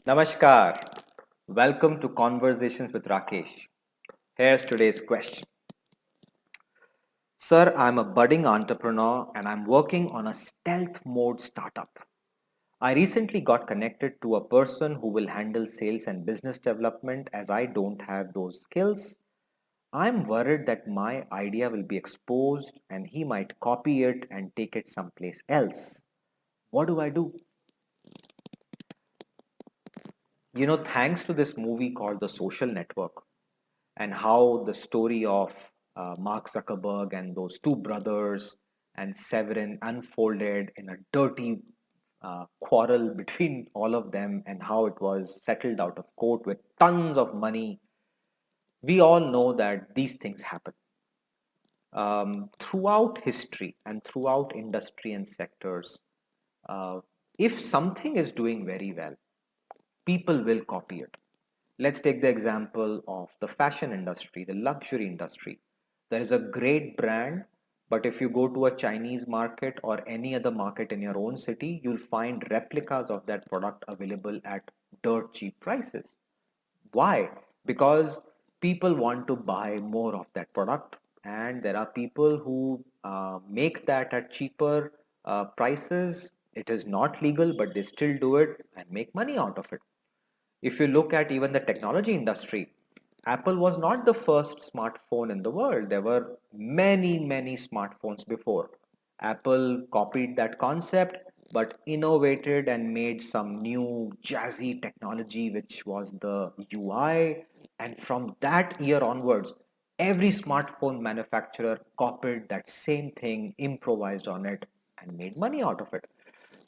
Namaskar. Welcome to Conversations with Rakesh. Here's today's question. Sir, I'm a budding entrepreneur and I'm working on a stealth mode startup. I recently got connected to a person who will handle sales and business development as I don't have those skills. I'm worried that my idea will be exposed and he might copy it and take it someplace else. What do I do? Thanks to this movie called The Social Network, and how the story of Mark Zuckerberg and those two brothers and Severin unfolded in a dirty quarrel between all of them, and how it was settled out of court with tons of money. We all know that these things happen throughout history and throughout industry and sectors. Uh, if something is doing very well, people will copy it. Let's take the example of the fashion industry, the luxury industry. There is a great brand, but if you go to a Chinese market or any other market in your own city, you'll find replicas of that product available at dirt cheap prices. Why? Because people want to buy more of that product, and there are people who make that at cheaper prices. It is not legal, but they still do it and make money out of it. If you look at even the technology industry, Apple was not the first smartphone in the world. There were many, many smartphones before. Apple copied that concept but innovated and made some new jazzy technology, which was the UI. And from that year onwards, every smartphone manufacturer copied that same thing, improvised on it, and made money out of it.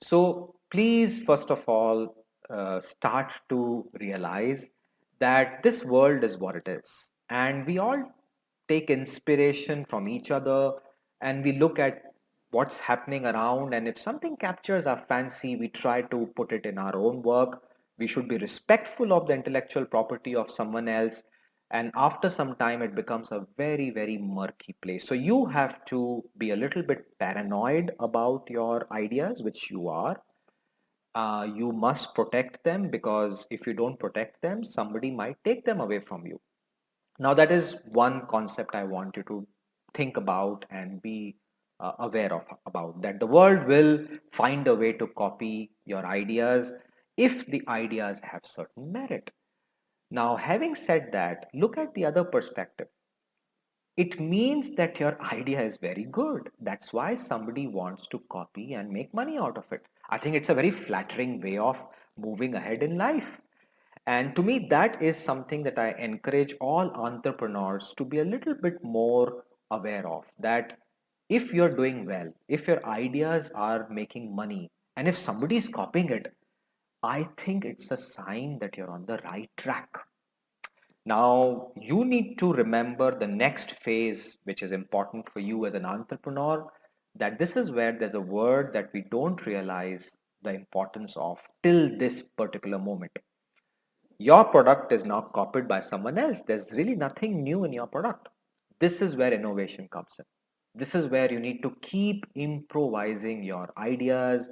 So please, first of all, start to realize that this world is what it is. And we all take inspiration from each other, and we look at what's happening around. And if something captures our fancy, we try to put it in our own work. We should be respectful of the intellectual property of someone else. And after some time, it becomes a very, very murky place. So you have to be a little bit paranoid about your ideas, which you are. You must protect them, because if you don't protect them, somebody might take them away from you. Now, that is one concept I want you to think about and be aware of about, that the world will find a way to copy your ideas if the ideas have certain merit. Now, having said that, look at the other perspective. It means that your idea is very good. That's why somebody wants to copy and make money out of it. I think it's a very flattering way of moving ahead in life. And to me, that is something that I encourage all entrepreneurs to be a little bit more aware of. That if you're doing well, if your ideas are making money, and if somebody is copying it, I think it's a sign that you're on the right track. Now, you need to remember the next phase, which is important for you as an entrepreneur, that this is where there's a word that we don't realize the importance of till this particular moment. Your product is now copied by someone else. There's really nothing new in your product. This is where innovation comes in. This is where you need to keep improvising your ideas,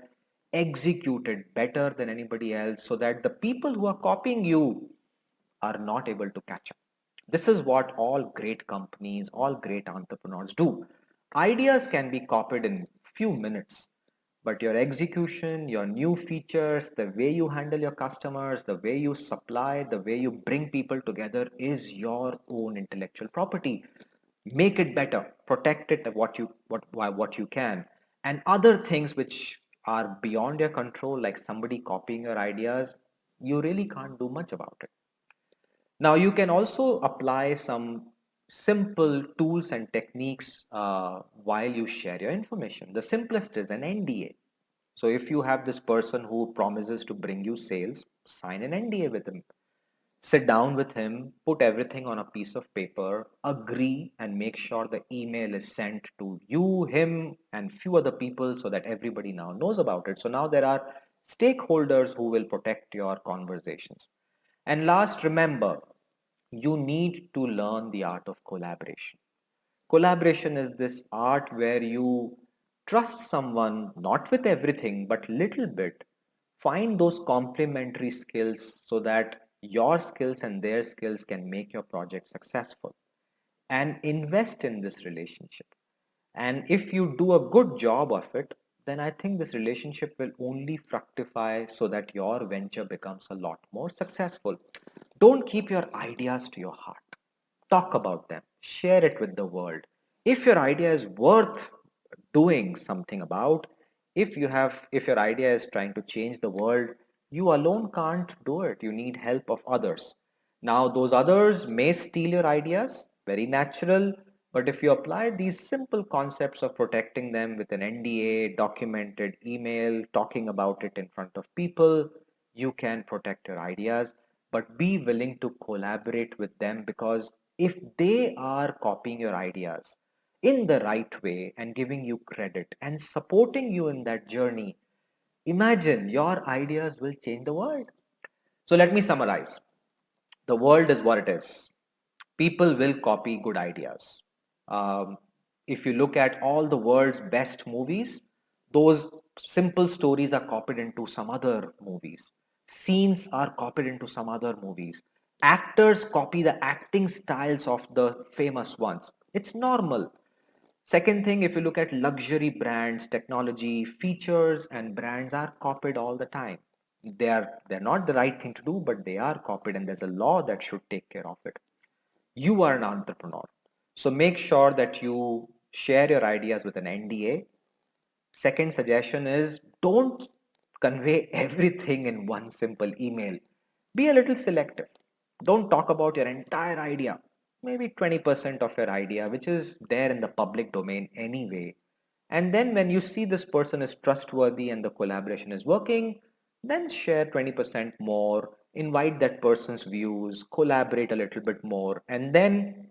execute it better than anybody else, so that the people who are copying you are not able to catch up. This is what all great companies, all great entrepreneurs do. Ideas can be copied in few minutes, but your execution, your new features, the way you handle your customers, the way you supply, the way you bring people together is your own intellectual property. Make it better, protect it what you can, and other things which are beyond your control, like somebody copying your ideas, you really can't do much about it. Now, you can also apply some simple tools and techniques while you share your information. The simplest is an NDA. So, if you have this person who promises to bring you sales, sign an NDA with him. Sit down with him, put everything on a piece of paper, agree, and make sure the email is sent to you, him, and few other people, so that everybody now knows about it. So now there are stakeholders who will protect your conversations. And last, remember, you need to learn the art of collaboration. Collaboration is this art where you trust someone, not with everything, but little bit, Find those complementary skills so that your skills and their skills can make your project successful, and invest in this relationship. And if you do a good job of it, then I think this relationship will only fructify so that your venture becomes a lot more successful. Don't keep your ideas to your heart. Talk about them, share it with the world. If your idea is worth doing something about, if your idea is trying to change the world, you alone can't do it. You need help of others. Now those others may steal your ideas, very natural, but if you apply these simple concepts of protecting them with an NDA, documented email, talking about it in front of people, you can protect your ideas. But be willing to collaborate with them, because if they are copying your ideas in the right way and giving you credit and supporting you in that journey, imagine your ideas will change the world. So let me summarize. The world is what it is. People will copy good ideas. Um, if you look at all the world's best movies, those simple stories are copied into some other movies. Scenes are copied into some other movies. Actors copy the acting styles of the famous ones. It's normal. Second thing, if you look at luxury brands, technology, features and brands are copied all the time. They're not the right thing to do, but they are copied, and there's a law that should take care of it. You are an entrepreneur. So make sure that you share your ideas with an NDA. Second suggestion is, don't convey everything in one simple email. Be a little selective. Don't talk about your entire idea. Maybe 20% of your idea, which is there in the public domain anyway. And then when you see this person is trustworthy and the collaboration is working, then share 20% more, invite that person's views, collaborate a little bit more, and then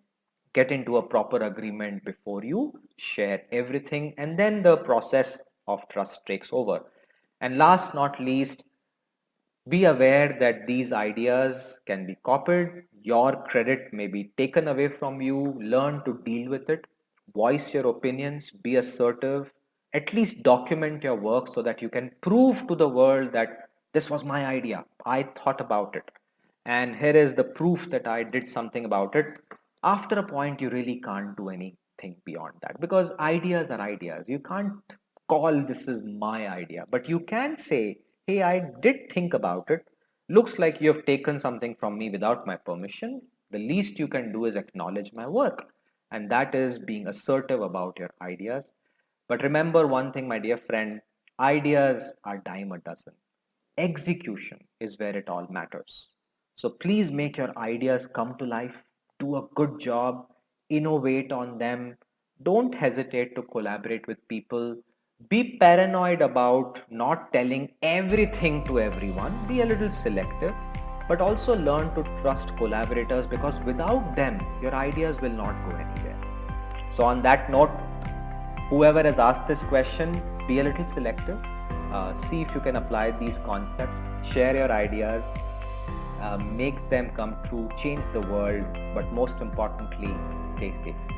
get into a proper agreement before you share everything. And then the process of trust takes over. And last not least, be aware that these ideas can be copied. Your credit may be taken away from you. Learn to deal with it. Voice your opinions. Be assertive. At least document your work so that you can prove to the world that this was my idea. I thought about it. And here is the proof that I did something about it. After a point, you really can't do anything beyond that, because ideas are ideas. You can't call this is my idea, but you can say, hey, I did think about it. Looks like you have taken something from me without my permission. The least you can do is acknowledge my work. And that is being assertive about your ideas. But remember one thing, my dear friend, ideas are dime a dozen. Execution is where it all matters. So please make your ideas come to life, do a good job, innovate on them. Don't hesitate to collaborate with people. Be paranoid about not telling everything to everyone. Be a little selective, but also learn to trust collaborators, because without them, your ideas will not go anywhere. So, on that note, whoever has asked this question, be a little selective. See if you can apply these concepts, share your ideas, make them come true, change the world, but most importantly, stay safe.